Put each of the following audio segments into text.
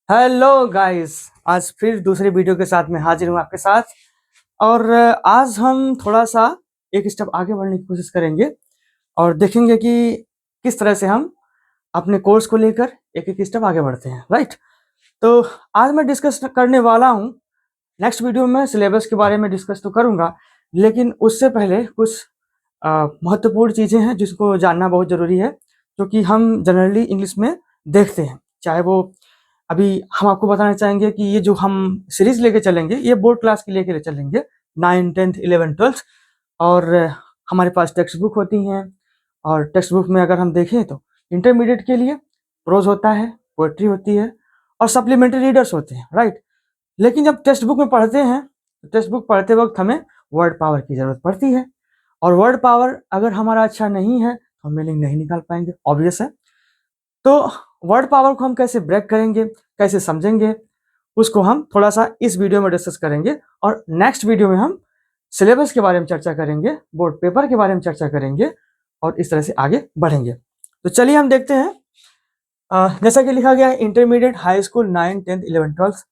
Hello guys. आज फिर दूसरी वीडियो के साथ मैं हाजिर हूँ आपके साथ। और आज हम थोड़ा सा एक स्टेप आगे बढ़ने की कोशिश करेंगे और देखेंगे कि किस तरह से हम अपने कोर्स को लेकर एक एक स्टेप आगे बढ़ते हैं। राइट। तो आज मैं डिस्कस करने वाला हूँ। नेक्स्ट वीडियो में सिलेबस के बारे में डिस्कस तो करूँगा, लेकिन उससे पहले कुछ महत्वपूर्ण चीज़ें हैं जिसको जानना बहुत ज़रूरी है, क्योंकि हम जनरली इंग्लिश में देखते हैं। चाहे वो अभी हम आपको बताना चाहेंगे कि ये जो हम सीरीज लेके चलेंगे ये बोर्ड क्लास के लेके चलेंगे, 9, 10th, 11th, 12th। और हमारे पास टेक्स्ट बुक होती हैं, और टेक्स्ट बुक में अगर हम देखें तो इंटरमीडिएट के लिए प्रोज होता है, पोएट्री होती है और सप्लीमेंट्री रीडर्स होते हैं। राइट। लेकिन जब टेक्स्ट बुक में पढ़ते हैं तो टेक्स्ट बुक पढ़ते वक्त हमें वर्ड पावर की ज़रूरत पड़ती है, और वर्ड पावर अगर हमारा अच्छा नहीं है तो हम मीनिंग नहीं निकाल पाएंगे, ऑब्वियस है। तो वर्ड पावर को हम कैसे ब्रेक करेंगे, कैसे समझेंगे, उसको हम थोड़ा सा इस वीडियो में डिस्कस करेंगे। और नेक्स्ट वीडियो में हम सिलेबस के बारे में चर्चा करेंगे, बोर्ड पेपर के बारे में चर्चा करेंगे और इस तरह से आगे बढ़ेंगे। तो चलिए हम देखते हैं। जैसा कि लिखा गया है intermediate, high school, 9, 10th, 11th, 12th,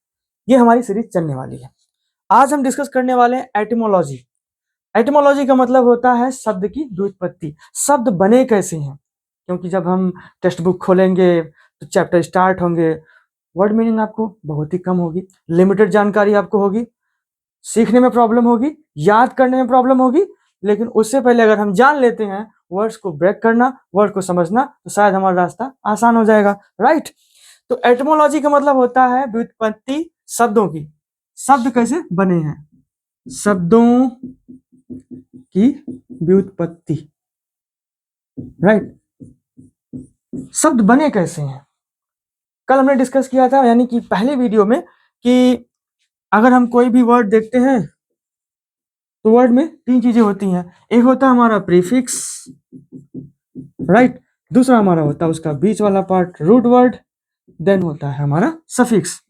ये हमारी सीरीज चलने वाली है। आज हम डिस्कस करने वाले हैं एटिमोलॉजी। एटिमोलॉजी का मतलब होता है शब्द की व्युत्पत्ति, शब्द बने कैसे हैं। क्योंकि जब हम टेक्स्ट बुक खोलेंगे तो चैप्टर स्टार्ट होंगे, वर्ड मीनिंग आपको बहुत ही कम होगी, लिमिटेड जानकारी आपको होगी, सीखने में प्रॉब्लम होगी, याद करने में प्रॉब्लम होगी। लेकिन उससे पहले अगर हम जान लेते हैं वर्ड्स को ब्रेक करना, वर्ड को समझना, तो शायद हमारा रास्ता आसान हो जाएगा। राइट। तो एटमोलॉजी का मतलब होता है व्युत्पत्ति शब्दों की, शब्द कैसे बने हैं, शब्दों की व्युत्पत्ति। राइट। शब्द बने कैसे हैं, कल हमने डिस्कस किया था, यानी कि पहले वीडियो में, कि अगर हम कोई भी वर्ड देखते हैं तो वर्ड में तीन चीजें होती हैं। एक होता है हमारा प्रीफिक्स, राइट। दूसरा हमारा होता है उसका बीच वाला पार्ट, रूट वर्ड। देन होता है हमारा सफिक्स।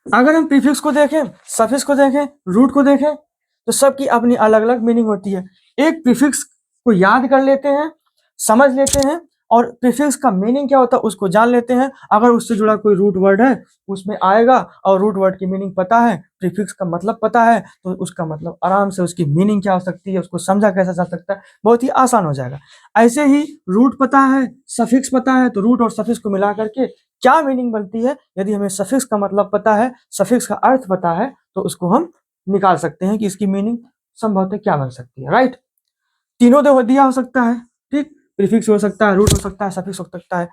अगर हम प्रीफिक्स को देखें, सफिक्स को देखें, रूट को देखें, तो सबकी अपनी अलग अलग मीनिंग होती है। एक प्रीफिक्स को याद कर लेते हैं, समझ लेते हैं, और प्रीफिक्स का मीनिंग क्या होता है उसको जान लेते हैं। अगर उससे जुड़ा कोई रूट वर्ड है उसमें आएगा और रूट वर्ड की मीनिंग पता है, प्रीफिक्स का मतलब पता है, तो उसका मतलब आराम से उसकी मीनिंग क्या हो सकती है उसको समझा कैसा जा सकता है, बहुत ही आसान हो जाएगा। ऐसे ही रूट पता है, सफिक्स पता है, तो रूट और सफिक्स को मिला करके क्या मीनिंग बनती है, यदि हमें सफिक्स का मतलब पता है, सफिक्स का अर्थ पता है, तो उसको हम निकाल सकते हैं कि इसकी मीनिंग संभवतः क्या बन सकती है। राइट। तीनों दो दिया हो सकता है, ठीक। प्रीफिक्स हो सकता है, रूट हो सकता है, सफिक्स हो सकता है।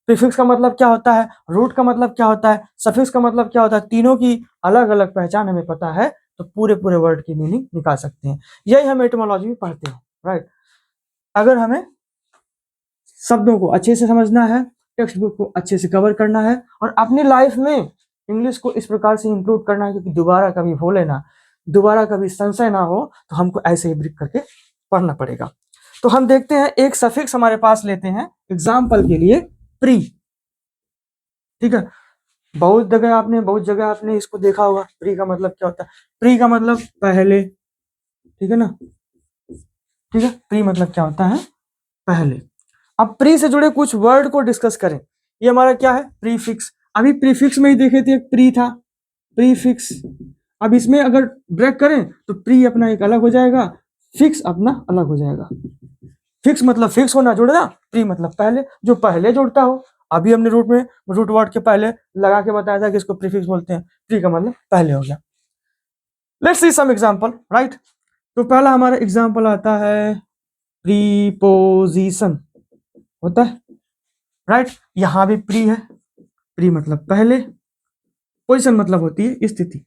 प्रीफिक्स का मतलब क्या होता है, रूट का मतलब क्या होता है, सफिक्स का मतलब क्या होता है, तीनों की अलग अलग पहचान हमें पता है, तो पूरे पूरे वर्ड की मीनिंग निकाल सकते हैं। यही हम एटिमोलॉजी में पढ़ते हैं। राइट। अगर हमें शब्दों को अच्छे से समझना है, टेक्स्ट बुक को अच्छे से कवर करना है, और अपनी लाइफ में इंग्लिश को इस प्रकार से इंक्लूड करना है क्योंकि दोबारा कभी हो लेना, दोबारा कभी संशय ना हो, तो हमको ऐसे ही ब्रेक करके पढ़ना पड़ेगा। तो हम देखते हैं, एक सफिक्स हमारे पास लेते हैं एग्जाम्पल के लिए, प्री। ठीक है। बहुत जगह आपने इसको देखा होगा। प्री का मतलब क्या होता है, प्री का मतलब पहले। ठीक है ना। ठीक है। प्री मतलब क्या होता है, पहले। अब प्री से जुड़े कुछ वर्ड को डिस्कस करें। ये हमारा क्या है, प्रीफिक्स। अभी प्रीफिक्स में ही देखे थे, एक प्री था, प्रीफिक्स। अब इसमें अगर ब्रेक करें तो प्री अपना एक अलग हो जाएगा, फिक्स अपना अलग हो जाएगा। फिक्स मतलब फिक्स होना, जुड़ना। प्री मतलब पहले, जो पहले जुड़ता हो। अभी हमने रूट में रूट वर्ड के पहले लगा के बताया था कि इसको प्रीफिक्स बोलते हैं। प्री का मतलब पहले हो गया। Let's see some example. Right. तो पहला हमारा एग्जांपल आता है प्रीपोजिशन, होता है। राइट। यहां भी प्री है, प्री मतलब पहले, पोजिशन मतलब होती है स्थिति,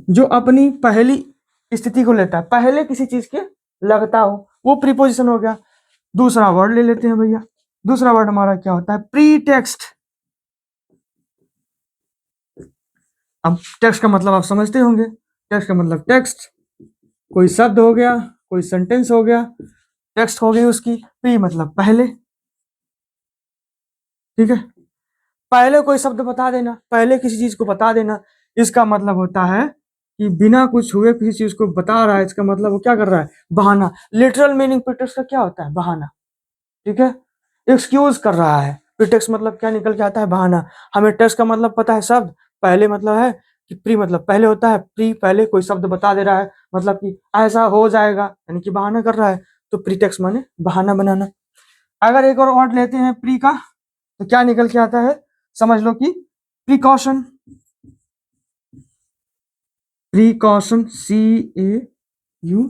जो अपनी पहली स्थिति को लेता है, पहले किसी चीज के लगता हो, वो प्रीपोजिशन हो गया। दूसरा वर्ड ले लेते हैं भैया। दूसरा वर्ड हमारा क्या होता है, प्री टेक्स्ट। अब टेक्स्ट का मतलब आप समझते होंगे, टेक्स्ट का मतलब टेक्स्ट, कोई शब्द हो गया, कोई सेंटेंस हो गया, टेक्स्ट हो गई उसकी। प्री मतलब पहले। ठीक है। पहले कोई शब्द बता देना, पहले किसी चीज को बता देना, इसका मतलब होता है कि बिना कुछ हुए किसी चीज को बता रहा है, इसका मतलब वो क्या कर रहा है, बहाना। लिटरल मीनिंग प्रीटेक्स्ट का क्या होता है, बहाना। ठीक है। एक्सक्यूज कर रहा है। प्रीटेक्स्ट मतलब क्या निकल के आता है? बहाना। हमें टेक्स्ट का मतलब पता है सब। पहले मतलब है कि प्री मतलब पहले होता है, प्री पहले कोई शब्द बता दे रहा है, मतलब कि ऐसा हो जाएगा, यानी कि बहाना कर रहा है, तो प्रीटेक्स्ट माने बहाना बनाना। अगर एक और वर्ड लेते हैं प्री का, तो क्या निकल के आता है? समझ लो कि precaution. Precaution, CAUTION,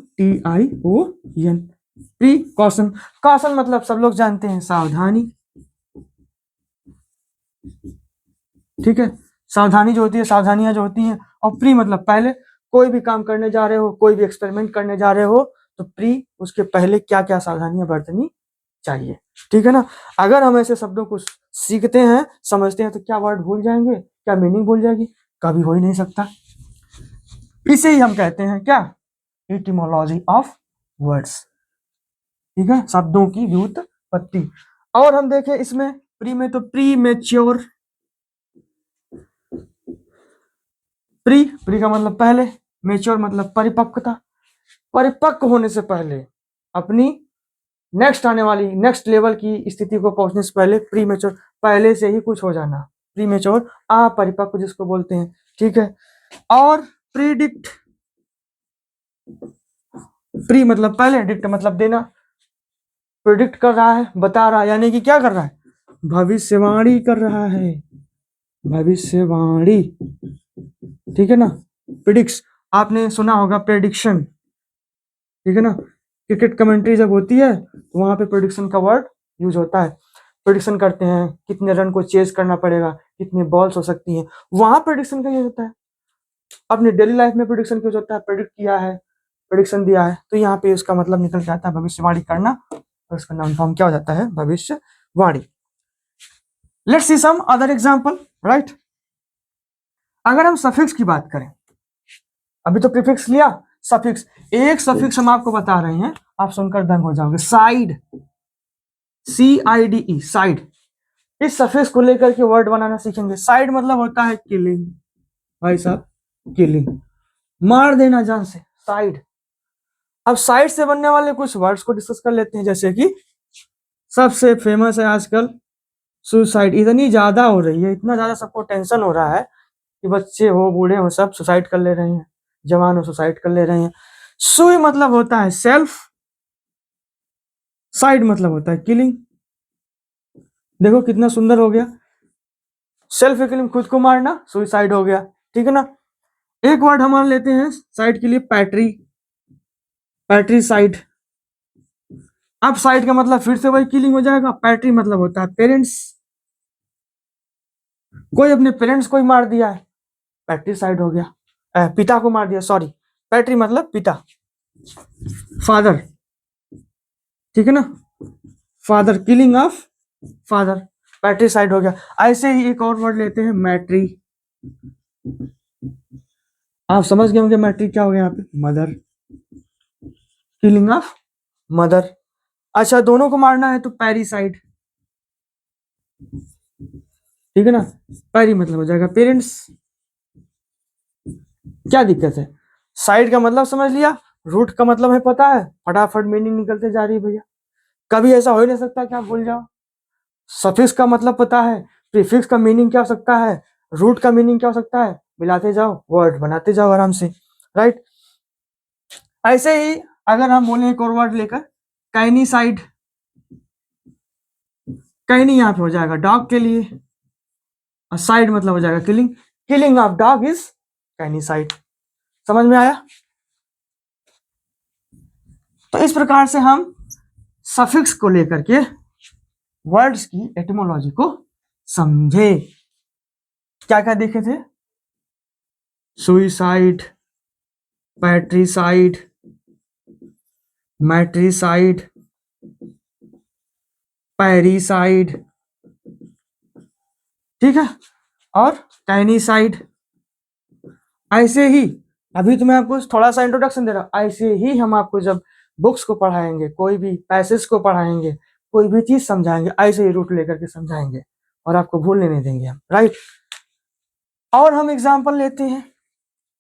precaution. Caution मतलब सब लोग जानते हैं, सावधानी। ठीक है, सावधानी जो होती है, सावधानियां जो होती हैं। और प्री मतलब पहले, कोई भी काम करने जा रहे हो, कोई भी एक्सपेरिमेंट करने जा रहे हो, तो प्री उसके पहले क्या क्या सावधानियां बरतनी चाहिए। ठीक है ना। अगर हम ऐसे शब्दों को सीखते हैं, समझते हैं, तो क्या वर्ड भूल जाएंगे? क्या मीनिंग भूल जाएगी? कभी हो ही नहीं सकता। इसे ही हम कहते हैं क्या? Etymology of words. ठीक है, शब्दों की व्युत्पत्ति। और हम देखें इसमें प्री में, तो प्री मेच्योर। प्री, प्री का मतलब पहले, मेच्योर मतलब परिपक्वता। परिपक्व होने से पहले, अपनी नेक्स्ट आने वाली नेक्स्ट लेवल की स्थिति को पहुंचने से पहले प्री मेच्योर, पहले से ही कुछ हो जाना, प्री मेच्योर, अपरिपक्व जिसको बोलते हैं। ठीक है। और प्रीडिक्ट, प्री मतलब पहले, डिक्ट मतलब देना। प्रिडिक्ट कर रहा है, बता रहा है, यानी कि क्या कर रहा है? भविष्यवाणी कर रहा है, भविष्यवाणी। ठीक है ना। प्रिडिक्स, आपने सुना होगा प्रेडिक्शन। ठीक है ना। क्रिकेट कमेंट्री जब होती है तो वहां पे प्रेडिक्शन का वर्ड यूज होता है। प्रेडिक्शन करते हैं कितने रन को चेज करना पड़ेगा, कितनी बॉल्स हो सकती हैं, वहां प्रेडिक्शन का यूज होता है। अपने डेली लाइफ में प्रेडिक्शन यूज होता है, प्रेडिक्ट किया है, प्रेडिक्शन दिया है, तो यहाँ पे उसका मतलब निकल के आता है भविष्यवाणी करना, और उसका नाउन फॉर्म क्या हो जाता है? भविष्यवाणी। Let's see some other example, right. अगर हम सफिक्स की बात करें, अभी तो प्रीफिक्स लिया, सफिक्स। एक सफिक्स हम आपको बता रहे हैं, आप सुनकर दंग हो जाओगे। Side, CIDE, side. इस सफिक्स को लेकर के वर्ड बनाना सीखेंगे। साइड मतलब होता है किलिंग, भाई साहब, किलिंग, मार देना जान से, साइड। अब साइड से बनने वाले कुछ वर्ड्स को डिस्कस कर लेते हैं, जैसे कि सबसे फेमस है आजकल सुसाइड। इतनी ज्यादा हो रही है, इतना ज्यादा सबको टेंशन हो रहा है कि बच्चे हो, बूढ़े हो, सब सुसाइड कर ले रहे हैं, जवान हो सुसाइड कर ले रहे हैं। सुई मतलब होता है सेल्फ, साइड मतलब होता है किलिंग। देखो कितना सुंदर हो गया, सेल्फ किलिंग, खुद को मारना, सुसाइड हो गया। ठीक है ना। एक वर्ड हमारे लेते हैं साइड के लिए, पैट्री, पैट्रीसाइड। अब साइड का मतलब फिर से वही किलिंग हो जाएगा। पैट्री मतलब होता है पेरेंट्स, कोई अपने पेरेंट्स को ही मार दिया है, पैट्रीसाइड हो गया। पिता को मार दिया, सॉरी, पैट्री मतलब पिता, फादर। ठीक है ना, father, killing of father, patricide हो गया। ऐसे ही एक और वर्ड लेते हैं, मैट्री। आप समझ गए होंगे मैट्री क्या हो गया यहाँ पे? Mother, killing of mother. अच्छा, दोनों को मारना है तो पैरीसाइड। ठीक है ना, पैरी मतलब हो जाएगा पेरेंट्स। क्या दिक्कत है? साइड का मतलब समझ लिया, रूट का मतलब है पता है, फटाफट मीनिंग निकलते जा रही है भैया। कभी ऐसा हो ही नहीं सकता कि आप भूल जाओ। सफिक्स का मतलब पता है, प्रीफिक्स का मीनिंग क्या हो सकता है, रूट का मीनिंग क्या हो सकता है, मिलाते जाओ, वर्ड बनाते जाओ आराम से, राइट। ऐसे ही अगर हम बोले एक और वर्ड लेकर, काइनीसाइड। काइनी यहाँ पे हो जाएगा डॉग के लिए, और साइड मतलब हो जाएगा killing. Killing of dog is canicide. समझ में आया? तो इस प्रकार से हम सफिक्स को लेकर के वर्ड्स की एटिमोलॉजी को समझे। क्या क्या देखे थे? सुइसाइड, पैट्रीसाइड, मैट्रीसाइड, पैरीसाइड, ठीक है, और काइनीसाइड। ऐसे ही, अभी तो मैं आपको थोड़ा सा इंट्रोडक्शन दे रहा हूं, ऐसे ही हम आपको जब बुक्स को पढ़ाएंगे, कोई भी पैसेज को पढ़ाएंगे, कोई भी चीज समझाएंगे, ऐसे ही रूट लेकर के समझाएंगे, और आपको भूलने नहीं देंगे हम, राइट। और हम एग्जाम्पल लेते हैं,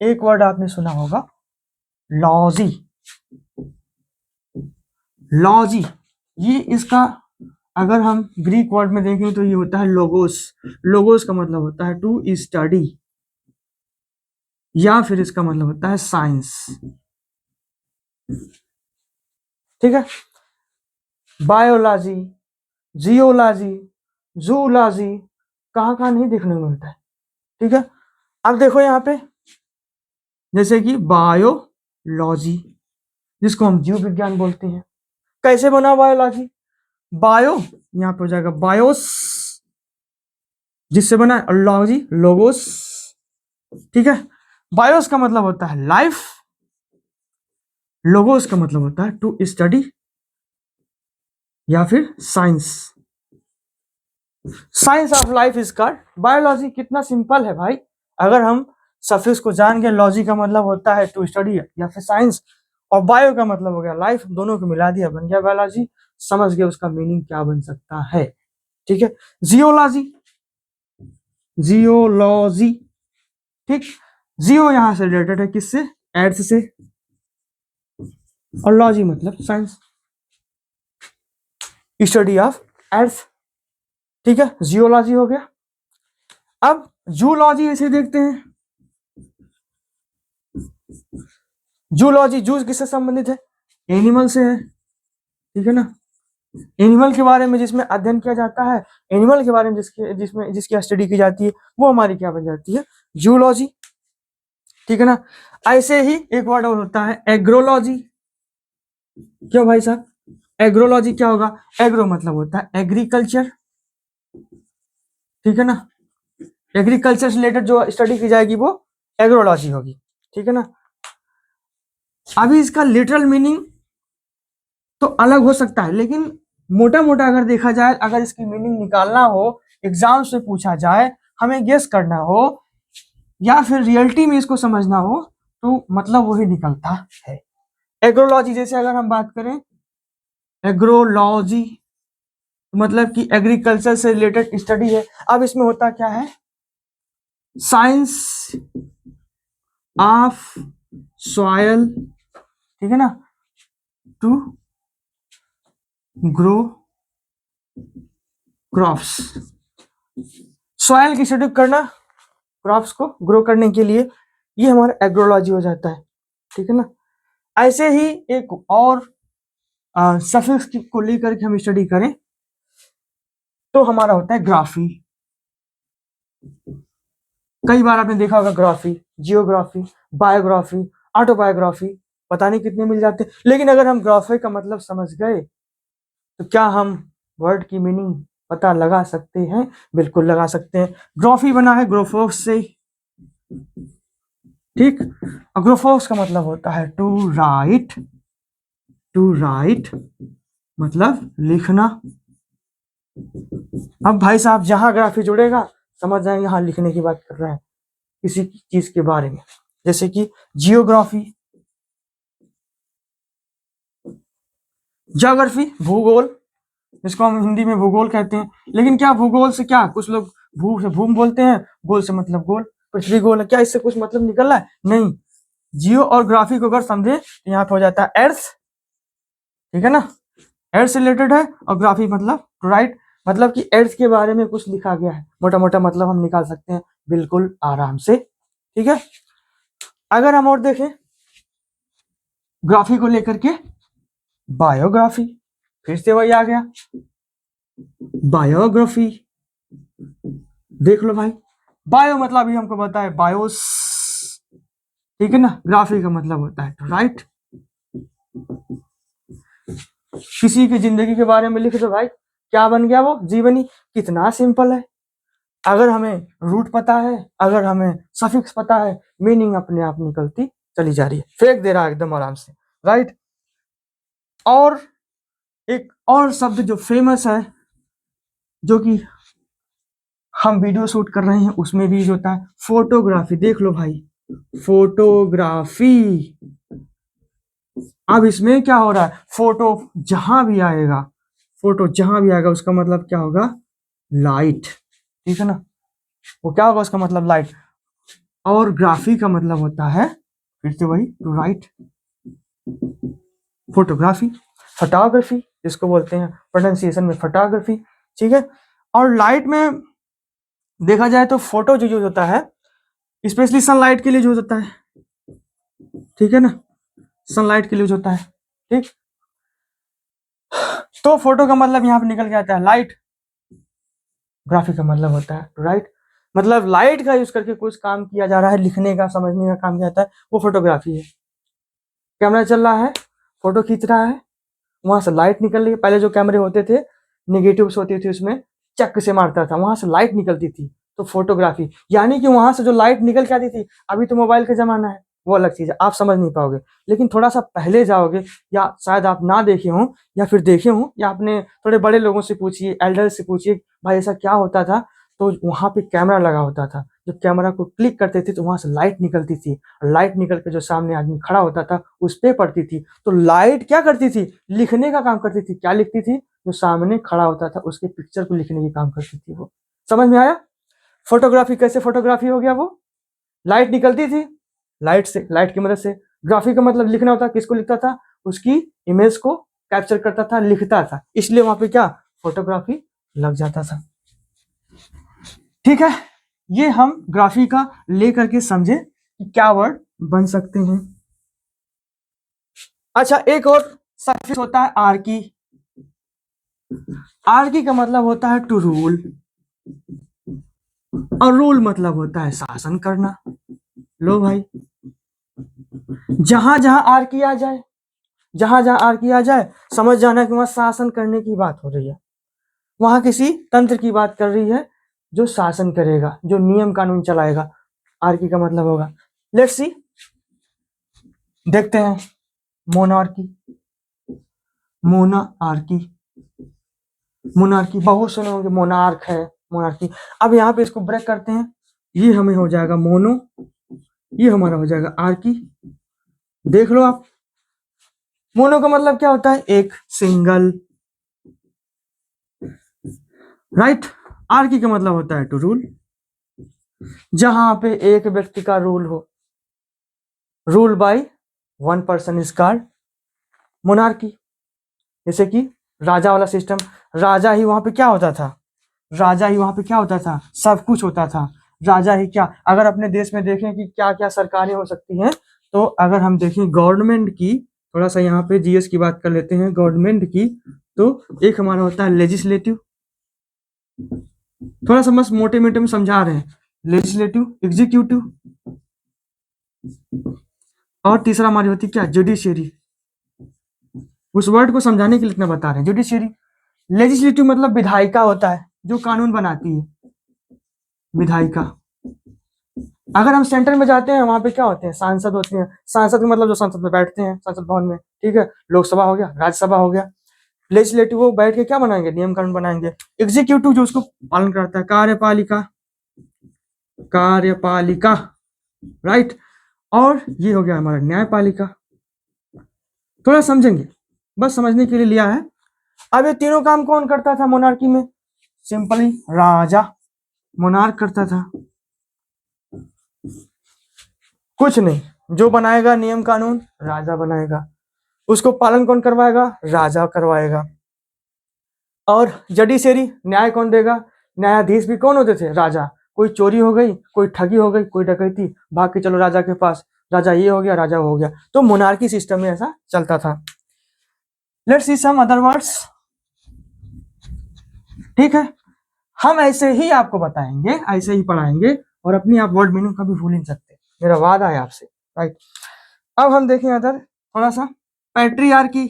एक वर्ड आपने सुना होगा, लॉजी। लॉजी, ये इसका अगर हम ग्रीक वर्ड में देखें तो ये होता है लोगोस। लोगोस का मतलब होता है टू स्टडी, या फिर इसका मतलब होता है साइंस। ठीक है। बायोलॉजी, जियोलॉजी, जूलॉजी कहाँ कहाँ नहीं देखने को मिलता है। ठीक है। अब देखो यहाँ पे जैसे कि बायोलॉजी, जिसको हम जीव विज्ञान बोलते हैं। कैसे बना बायोलॉजी? बायो यहाँ पे हो जाएगा बायोस, जिससे बना लॉजी लोगोस। ठीक है। बायोस का मतलब होता है लाइफ, लोगोस का मतलब होता है टू स्टडी या फिर science. Science of life is called biology. कितना सिंपल है भाई। अगर हम सफिक्स को जान गए, लॉजी का मतलब होता है टू स्टडी या फिर साइंस, और बायो का मतलब हो गया लाइफ, दोनों को मिला दिया बन गया बायोलॉजी। समझ गए उसका मीनिंग क्या बन सकता है। ठीक है। जियोलॉजी, जियोलॉजी, ठीक। जियो यहां से रिलेटेड है किससे? अर्थ से, और लॉजी मतलब साइंस, स्टडी ऑफ अर्थ। ठीक है। जियोलॉजी हो गया। अब जूलॉजी ऐसे देखते हैं। जूलॉजी, जूस किससे संबंधित है? एनिमल से है। ठीक है ना। एनिमल के बारे में जिसमें अध्ययन किया जाता है, एनिमल के बारे में जिसकी स्टडी की जाती है, वो हमारी क्या बन जाती है? जूलॉजी। ठीक है ना। ऐसे ही एक वर्ड और होता है एग्रोलॉजी। क्यों भाई साहब? एग्रोलॉजी क्या होगा? एग्रो मतलब होता है एग्रीकल्चर। ठीक है ना। एग्रीकल्चर से रिलेटेड जो स्टडी की जाएगी वो एग्रोलॉजी होगी। ठीक है ना। अभी इसका लिटरल मीनिंग तो अलग हो सकता है, लेकिन मोटा मोटा अगर देखा जाए, अगर इसकी मीनिंग निकालना हो, एग्जाम से पूछा जाए, हमें गेस करना हो, या फिर रियलिटी में इसको समझना हो, तो मतलब वही निकलता है एग्रोलॉजी। जैसे अगर हम बात करें एग्रोलॉजी, मतलब कि एग्रीकल्चर से रिलेटेड स्टडी है। अब इसमें होता क्या है? साइंस ऑफ सॉयल, ठीक है ना, टू ग्रो क्रॉप्स। सॉयल की स्टडी करना क्रॉप्स को ग्रो करने के लिए, ये हमारा एग्रोलॉजी हो जाता है। ठीक है ना। ऐसे ही एक और सफिक्स को लेकर के हम स्टडी करें तो हमारा होता है ग्राफी। कई बार आपने देखा होगा ग्राफी, जियोग्राफी, बायोग्राफी, ऑटोबायोग्राफी, पता नहीं कितने मिल जाते हैं। लेकिन अगर हम ग्राफी का मतलब समझ गए तो क्या हम वर्ड की मीनिंग पता लगा सकते हैं? बिल्कुल लगा सकते हैं। ग्राफी बना है ग्रोफोस से। ठीक। ग्रोफोस का मतलब होता है टू राइट, टू राइट मतलब लिखना। अब भाई साहब जहां ग्राफी जुड़ेगा समझ जाएंगे हाँ लिखने की बात कर रहा है किसी चीज के बारे में। जैसे कि जियोग्राफी, ज्योग्राफी भूगोल, जिसको हम हिंदी में भूगोल कहते हैं। लेकिन क्या भूगोल से क्या, कुछ लोग भू से भूम बोलते हैं, गोल से मतलब गोल, पृथ्वी गोल है, क्या इससे कुछ मतलब निकल रहा है? नहीं। जियो और ग्राफी को अगर समझे तो यहाँ पे हो जाता है अर्थ। ठीक है ना। अर्थ से रिलेटेड है, और ग्राफी मतलब राइट, मतलब कि अर्थ के बारे में कुछ लिखा गया है। मोटा मोटा मतलब हम निकाल सकते हैं बिल्कुल आराम से। ठीक है। अगर हम और देखें ग्राफी को लेकर के, बायोग्राफी, फिर से वही आ गया बायोग्राफी। देख लो भाई, बायो मतलब अभी हमको पता है बायोस। ठीक है ना। ग्राफी का मतलब होता है राइट। किसी की जिंदगी के बारे में लिख दो भाई, क्या बन गया वो? जीवनी। कितना सिंपल है। अगर हमें रूट पता है, अगर हमें सफिक्स पता है, मीनिंग अपने आप निकलती चली जा रही है, फेंक दे रहा है एकदम आराम से, राइट। और एक और शब्द जो फेमस है, जो कि हम वीडियो शूट कर रहे हैं उसमें भी यूज होता है, फोटोग्राफी। देख लो भाई, फोटोग्राफी। अब इसमें क्या हो रहा है? फोटो जहां भी आएगा, फोटो जहां भी आएगा उसका मतलब क्या होगा? लाइट। ठीक है ना। वो क्या होगा उसका मतलब? लाइट। और ग्राफी का मतलब होता है फिर से वही टू राइट, फोटोग्राफी, फोटोग्राफी। जिसको बोलते हैं प्रोनाउंसिएशन में फोटोग्राफी, ठीक है। और लाइट में देखा जाए तो फोटो जो यूज होता है स्पेशली सनलाइट के लिए यूज होता है, ठीक है ना, सनलाइट के लिए यूज होता है, ठीक। तो फोटो का मतलब यहाँ पे निकल के आता है लाइट, ग्राफी का मतलब होता है राइट, मतलब लाइट का यूज करके कुछ काम किया जा रहा है, लिखने का समझने का काम किया जाता है, वो फोटोग्राफी है। कैमरा चल रहा है, फोटो खींच रहा है, वहां से लाइट निकल रही है। पहले जो कैमरे होते थे निगेटिव्स होती थी, उसमें चक से मारता था, वहां से लाइट निकलती थी, तो फोटोग्राफी। यानी कि वहां से जो लाइट निकल के आती थी, अभी तो मोबाइल का जमाना है, वो अलग चीज है, आप समझ नहीं पाओगे। लेकिन थोड़ा सा पहले जाओगे, या शायद आप ना देखे हों या फिर देखे हों, या आपने थोड़े बड़े लोगों से पूछिए, एल्डर से पूछिए भाई ऐसा क्या होता था, तो वहां पे कैमरा लगा होता था। जब कैमरा को क्लिक करते थे तो वहां से लाइट निकलती थी, लाइट निकल के जो सामने आदमी खड़ा होता था उस पे पड़ती थी। तो लाइट क्या करती थी, लिखने का काम करती थी। क्या लिखती थी, जो सामने खड़ा होता था उसके पिक्चर को लिखने की काम करती थी। वो समझ में आया? फोटोग्राफी कैसे फोटोग्राफी हो गया, वो लाइट निकलती थी, लाइट से, लाइट की मदद से। ग्राफी का मतलब लिखना होता, किसको लिखता था, उसकी इमेज को कैप्चर करता था, लिखता था, इसलिए वहां पे क्या फोटोग्राफी लग जाता था, ठीक है। ये हम ग्राफी का लेकर के समझे कि क्या वर्ड बन सकते हैं। अच्छा, एक और सफिक्स होता है आर्की। आर्की का मतलब होता है टू रूल, और रूल मतलब होता है शासन करना। लो भाई, जहां जहां आर्की आ जाए, जहां जहां आर्की आ जाए, समझ जाना कि वहां शासन करने की बात हो रही है, वहां किसी तंत्र की बात कर रही है जो शासन करेगा, जो नियम कानून चलाएगा। आर्की का मतलब होगा, लेट्स सी, देखते हैं। मोनार्की, मोनार्की, मोनार्की बहुत सुने होंगे, मोनार्क है, मोनार्की। अब यहाँ पे इसको ब्रेक करते हैं, ये हमें हो जाएगा मोनो, ये हमारा हो जाएगा आर्की। देख लो आप, मोनो का मतलब क्या होता है, एक, सिंगल, राइट। आर्की का मतलब होता है टू रूल, जहां पे एक व्यक्ति का रूल हो, rule by one person is called monarchy. जैसे कि राजा वाला सिस्टम, राजा ही वहां पे क्या होता था, राजा ही वहां पे क्या होता था, सब कुछ होता था, राजा ही क्या। अगर अपने देश में देखें कि क्या क्या सरकारें हो सकती हैं, तो अगर हम देखें गवर्नमेंट की, थोड़ा सा यहाँ पे जीएस की बात कर लेते हैं गवर्नमेंट की, तो एक हमारा होता है लेजिस्लेटिव, थोड़ा सा बस मोटे मोटे में समझा रहे हैं, लेजिस्लेटिव, एग्जीक्यूटिव, और तीसरा हमारी होती है क्या, जुडिशियरी। उस वर्ड को समझाने के लिए इतना बता रहे हैं, जुडिशियरी। लेजिस्लेटिव मतलब विधायिका होता है, जो कानून बनाती है, विधायिका। अगर हम सेंटर में जाते हैं, वहां पे क्या होते हैं, सांसद होते हैं। सांसद का मतलब जो संसद में बैठते हैं, संसद भवन में, ठीक है। लोकसभा हो गया, राज्यसभा हो गया। लेजिस्लेटिव वो बैठ के क्या बनाएंगे, नियम कानून बनाएंगे। एग्जीक्यूटिव जो उसको पालन करता है, कार्यपालिका, कार्यपालिका, राइट। और ये हो गया हमारा न्यायपालिका। थोड़ा समझेंगे, बस समझने के लिए लिया है। अब ये तीनों काम कौन करता था मोनार्की में, सिंपली राजा, मोनार्क करता था। कुछ नहीं, जो बनाएगा नियम कानून राजा बनाएगा, उसको पालन कौन करवाएगा, राजा करवाएगा। और जडिशरी, न्याय कौन देगा, न्यायाधीश भी कौन होते थे, राजा। कोई चोरी हो गई, कोई ठगी हो गई, कोई डकैती, भाग के चलो राजा के पास, राजा ये हो गया, राजा हो गया। तो मोनार्की सिस्टम में ऐसा चलता था। Let's see some other words, ठीक है। हम ऐसे ही आपको बताएंगे, ऐसे ही पढ़ाएंगे, और अपनी आप वर्ड मीनिंग कभी भूल नहीं सकते, मेरा वादा है आपसे, राइट। अब हम देखें अदर, थोड़ा सा पैट्रियार्की।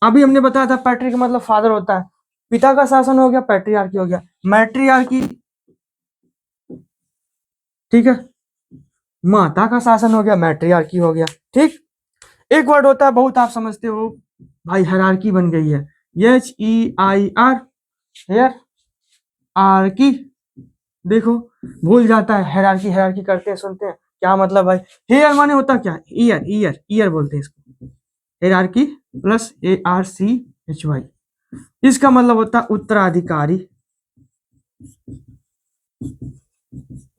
अभी हमने बताया था पैट्री का मतलब फादर होता है, पिता का शासन हो गया, पैट्रियार्की हो गया। मैट्रियार्की, ठीक है, माता का शासन हो गया, मैट्रियार्की हो गया, ठीक। एक वर्ड होता है बहुत आप समझते हो भाई, हायरार्की बन गई है, HEIR, हेयर आर्की। देखो भूल जाता है, हायरार्की हायरार्की करते हैं, सुनते हैं क्या मतलब भाई। हेयर माने होता क्या, ईयर, ईयर, ईयर बोलते हैं इसको, हायरार्की प्लस ARCHY, इसका मतलब होता है उत्तराधिकारी,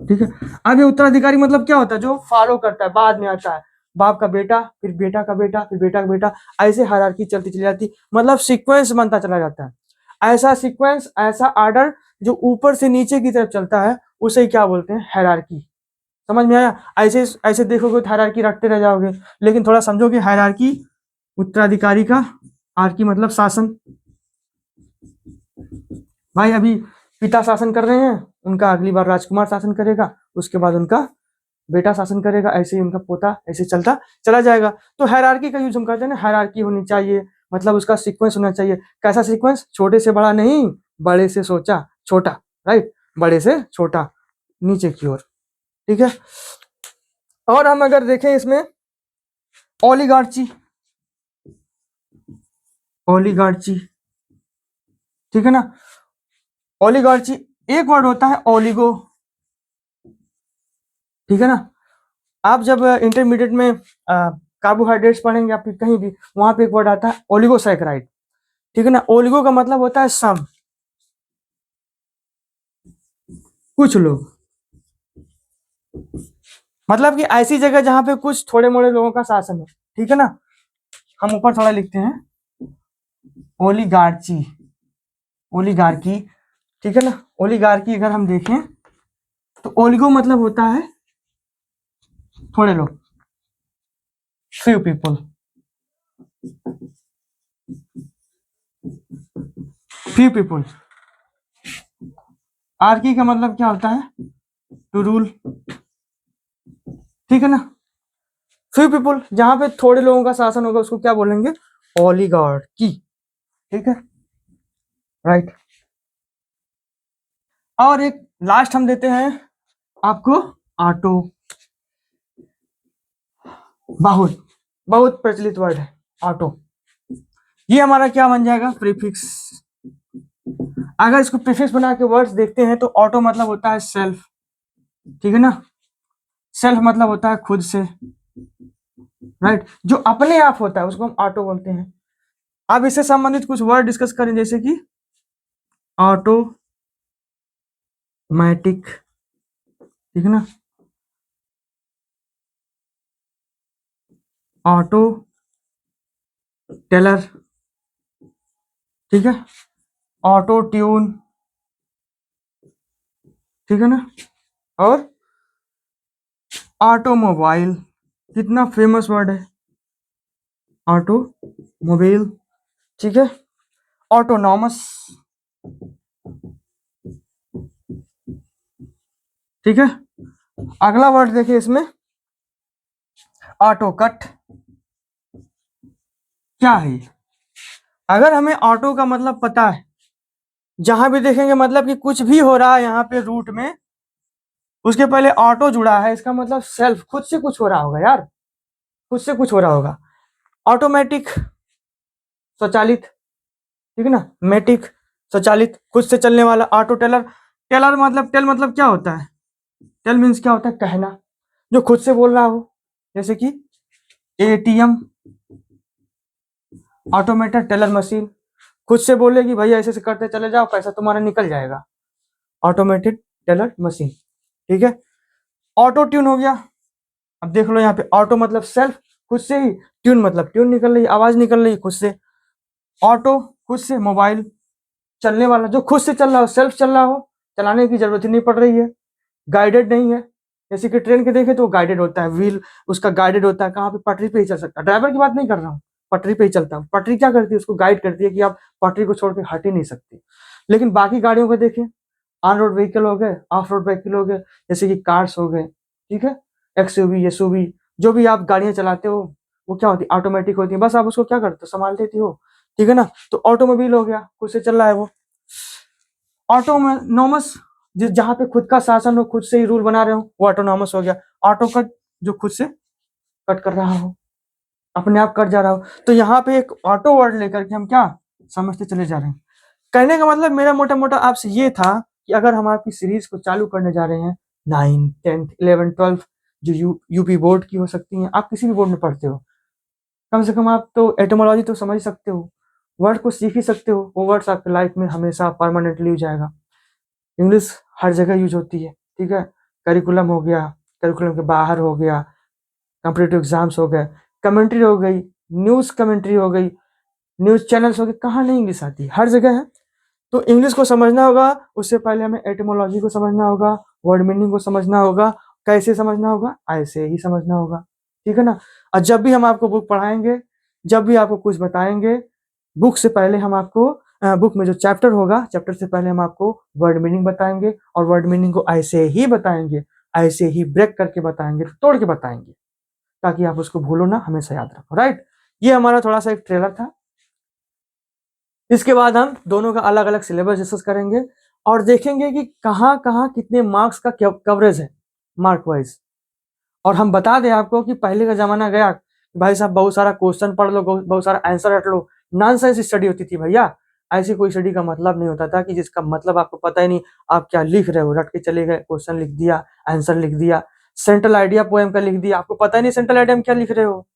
ठीक है। अब ये उत्तराधिकारी मतलब क्या होता है, जो फॉलो करता है, बाद में आता है। बाप का बेटा, फिर बेटा का बेटा, फिर बेटा का बेटा, ऐसे हायरार्की चलती चली जाती, मतलब सीक्वेंस बनता चला जाता है। ऐसा सीक्वेंस, ऐसा आर्डर जो ऊपर से नीचे की तरफ चलता है, उसे क्या बोलते हैं? हायरार्की। समझ में आया? ऐसे ऐसे देखोगे तो हायरार्की रखते रह जाओगे, लेकिन थोड़ा समझोगे हायरार्की उत्तराधिकारी का, आर्की मतलब शासन। भाई अभी पिता शासन कर रहे हैं, उनका अगली बार राजकुमार शासन करेगा, उसके बाद उनका बेटा शासन करेगा, ऐसे ही उनका पोता, ऐसे चलता चला जाएगा। तो हायरार्की का यूज हम करते हैं ना, हायरार्की होनी चाहिए, मतलब उसका सीक्वेंस होना चाहिए। कैसा सीक्वेंस? छोटे से बड़ा नहीं, बड़े से सोचा छोटा, राइट, बड़े से छोटा, नीचे की ओर, ठीक है। और हम अगर देखें इसमें ओलिगार्ची, ओलिगार्ची, ठीक है ना। ओलिगार्ची एक वर्ड होता है ओलिगो, ठीक है ना। आप जब इंटरमीडिएट में कार्बोहाइड्रेट्स पढ़ेंगे या फिर कहीं भी, वहां पे एक वर्ड आता है ओलिगोसैकेराइड, ठीक है ना। ओलिगो का मतलब होता है सम, कुछ लोग, मतलब कि ऐसी जगह जहां पे कुछ थोड़े मोड़े लोगों का शासन है, ठीक है ना। हम ऊपर थोड़ा लिखते हैं ओलिगार्ची, ओलिगार्की, ठीक है ना। ओलिगार्की अगर हम देखें तो ओलिगो मतलब होता है थोड़े लोग, few people, few people. Archie का मतलब क्या होता है? टू रूल, ठीक है ना। फ्यू पीपल, जहां पे थोड़े लोगों का शासन होगा उसको क्या बोलेंगे? ओलिगार्की, ठीक है, राइट। और एक लास्ट हम देते हैं आपको ऑटो, बहुत बहुत प्रचलित वर्ड है ऑटो। ये हमारा क्या बन जाएगा? प्रीफिक्स। अगर इसको प्रीफिक्स बना के वर्ड्स देखते हैं तो ऑटो मतलब होता है सेल्फ, ठीक है ना। सेल्फ मतलब होता है खुद से, राइट, जो अपने आप होता है उसको हम ऑटो बोलते हैं। अब इससे संबंधित कुछ वर्ड डिस्कस करें, जैसे कि ऑटोमैटिक, ठीक है ना, ऑटो टेलर, ठीक है, ऑटो ट्यून, ठीक है ना, और ऑटोमोबाइल, कितना फेमस वर्ड है ऑटोमोबाइल, ठीक है। ऑटोनॉमस, ठीक है। अगला वर्ड देखिए इसमें, ऑटो कट, क्या है? अगर हमें ऑटो का मतलब पता है, जहां भी देखेंगे मतलब कि कुछ भी हो रहा है यहाँ पे रूट में, उसके पहले ऑटो जुड़ा है, इसका मतलब सेल्फ, खुद से कुछ हो रहा होगा यार, खुद से कुछ हो रहा होगा। ऑटोमेटिक, स्वचालित, ठीक है ना, मैटिक, स्वचालित, खुद से चलने वाला। ऑटो टेलर, टेलर मतलब, टेल मतलब क्या होता है? टेल मीन्स क्या होता है? कहना, जो खुद से बोल रहा हो, जैसे कि एटीएम, ऑटोमेटेड टेलर मशीन, खुद से बोले कि भैया ऐसे से करते चले जाओ, पैसा तुम्हारा निकल जाएगा, ऑटोमेटेड टेलर मशीन, ठीक है। ऑटो ट्यून हो गया, अब देख लो यहाँ पे ऑटो मतलब सेल्फ, खुद से ही, ट्यून मतलब ट्यून निकल रही, आवाज निकल रही खुद से। ऑटो खुद से, मोबाइल चलने वाला, जो खुद से चल रहा हो, सेल्फ चल रहा हो, चलाने की जरूरत ही नहीं पड़ रही है, गाइडेड नहीं है। जैसे कि ट्रेन के देखे तो गाइडेड होता है, व्हील उसका गाइडेड होता है, कहाँ पे? पटरी पे ही चल सकता है। ड्राइवर की बात नहीं कर रहा हूँ, पटरी पे ही चलता हूँ। पटरी क्या करती है? उसको गाइड करती है कि आप पटरी को छोड़ के हट ही नहीं सकते। लेकिन बाकी गाड़ियों को देखें, ऑन रोड व्हीकल हो गए, ऑफ रोड व्हीकल हो गए, जैसे कि कार्स हो गए, ठीक है, एक्सयूवी, एसयूवी, जो भी आप गाड़ियां चलाते हो वो क्या होती है? ऑटोमेटिक होती है, बस आप उसको क्या करते हो? संभाल देती हो, ठीक है ना। तो ऑटोमोबाइल हो गया, खुद से चल रहा है वो। ऑटोनोमस, जिस जहां पे खुद का शासन हो, खुद से ही रूल बना रहे हो, वो ऑटोनॉमस हो गया। ऑटो कट, जो खुद से कट कर रहा हो, अपने आप कट जा रहा हो। तो यहाँ पे एक ऑटो वर्ड लेकर के हम क्या समझते चले जा रहे हैं। कहने का मतलब मेरा मोटा मोटा आपसे ये था कि अगर हम आपकी सीरीज को चालू करने जा रहे हैं, 9, 10, 11, 12, जो यूपी बोर्ड की हो सकती हैं, आप किसी भी बोर्ड में पढ़ते हो, कम से कम आप तो एटोमोलॉजी तो समझ सकते हो, वर्ड को सीख ही सकते हो। वो वर्ड्स आपकी लाइफ में हमेशा परमानेंटली हो जाएगा। इंग्लिश हर जगह यूज होती है, ठीक है, करिकुलम हो गया, करिकुलम के बाहर हो गया, कॉम्पिटिटिव एग्जाम्स हो गए, कमेंट्री हो गई, न्यूज़ कमेंट्री हो गई, न्यूज़ चैनल्स हो गए, कहाँ नहीं इंग्लिश आती, हर जगह है। तो इंग्लिश को समझना होगा, उससे पहले हमें एटिमोलॉजी को समझना होगा, वर्ड मीनिंग को समझना होगा। कैसे समझना होगा? ऐसे ही समझना होगा, ठीक है ना। और जब भी हम आपको बुक पढ़ाएंगे, जब भी आपको कुछ बताएंगे, बुक से पहले हम आपको बुक में जो चैप्टर होगा, चैप्टर से पहले हम आपको वर्ड मीनिंग बताएंगे, और वर्ड मीनिंग को ऐसे ही बताएंगे, ऐसे ही ब्रेक करके बताएंगे, तोड़ के बताएंगे, ताकि आप उसको भूलो ना, हमेशा याद रखो, राइट। ये हमारा थोड़ा सा एक ट्रेलर था। इसके बाद हम दोनों का अलग अलग सिलेबस डिस्कस करेंगे और देखेंगे कि कहाँ कहाँ कितने मार्क्स का कवरेज है मार्क वाइज। और हम बता दें आपको कि पहले का जमाना गया, भाई साहब बहुत सारा क्वेश्चन पढ़ लो, बहुत सारा आंसर रट लो, नॉनसेंस स्टडी होती थी भैया। ऐसी कोई स्टडी का मतलब नहीं होता था कि जिसका मतलब आपको पता ही नहीं, आप क्या लिख रहे हो, रट के चले गए, क्वेश्चन लिख दिया, आंसर लिख दिया, सेंट्रल आइडिया पोएम का लिख दिया, आपको पता ही नहीं सेंट्रल आइडिया में क्या लिख रहे हो।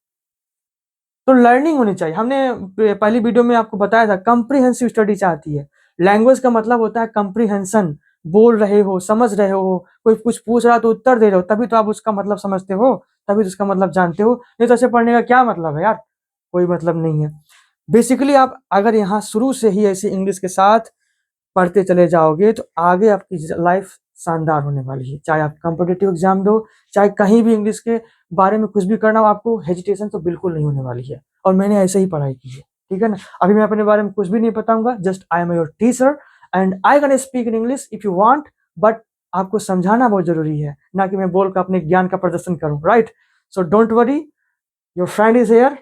तो लर्निंग होनी चाहिए। हमने पहली वीडियो में आपको बताया था, कंप्रीहेंसिव स्टडी चाहती है। लैंग्वेज का मतलब होता है कंप्रीहेंशन, बोल रहे हो, समझ रहे हो, कोई कुछ पूछ रहा तो उत्तर दे रहे हो, तभी तो आप उसका मतलब समझते हो, तभी तो उसका मतलब जानते हो। नहीं तो ऐसे पढ़ने का क्या मतलब है यार, कोई मतलब नहीं है। बेसिकली आप अगर यहाँ शुरू से ही ऐसे इंग्लिश के साथ पढ़ते चले जाओगे तो आगे आपकी लाइफ शानदार होने वाली है। चाहे आप कॉम्पिटिटिव एग्जाम दो, चाहे कहीं भी इंग्लिश के बारे में कुछ भी करना हो, आपको हेजिटेशन तो बिल्कुल नहीं होने वाली है। और मैंने ऐसे ही पढ़ाई की है, ठीक है ना। अभी मैं अपने बारे में कुछ भी नहीं बताऊंगा, just I am your teacher and I can speak in English if you want, but आपको समझाना बहुत जरूरी है, ना कि मैं बोल कर अपने ज्ञान का प्रदर्शन करूं, right. So don't worry, your friend is here,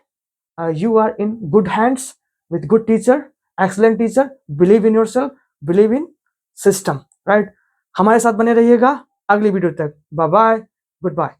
you are in good hands with good teacher, excellent teacher. Believe in yourself, believe in system, right। हमारे साथ बने रहिएगा अगली वीडियो तक। Bye bye, good bye.